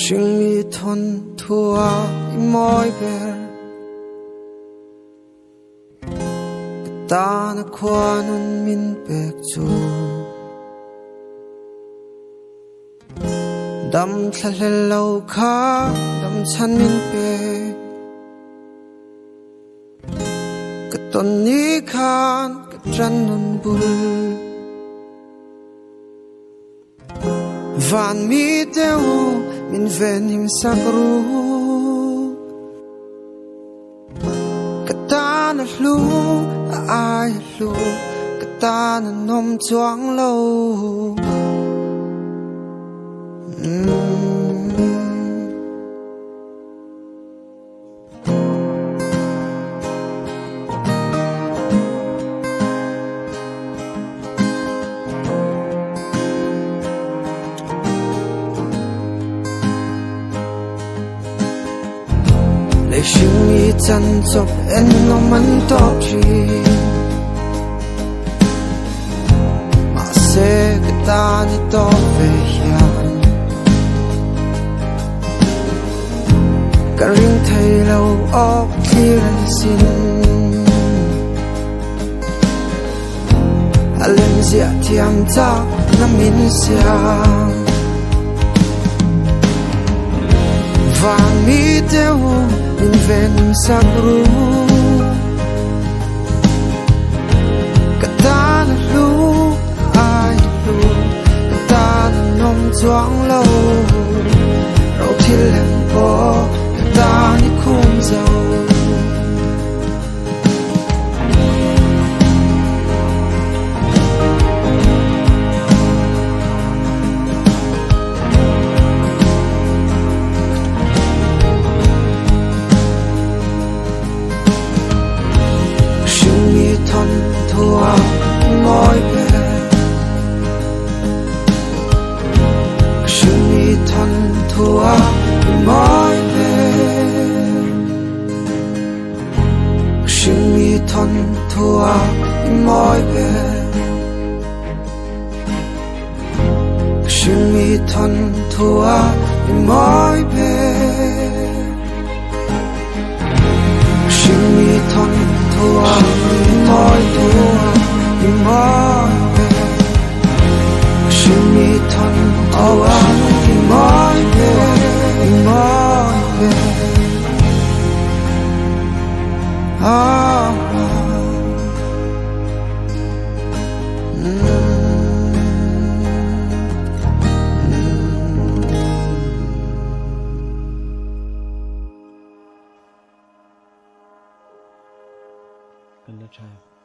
Sing mi thon thua I moi ber ta na khwa nun min pek chu dam thlal lo kha dam chan min pe ka ton ni khan ka tran nun bul van mi teu min ven him sakru ka ta na hlu a ai hlu ka ta na nom chuang lo Lệ sinh mi chân chọc en nó mắn top chi mà sẽ cái ta như to về hiền cả riêng thầy lâu óc khi răn xin à lên dịa thiam chắc năm min xiang vàng mi teu min ven sakru ka ta na hlu ai hlu ka ta na nom chuang lo rau thil hem po ka ta ni khum zau thua moi pe sing mi thon thua moi pe sing mi thon thua moi pe sing mi thon thua moi pe sing mi thon thua moi thua moi pe sing mi thon thua moi pe moi pe Good try.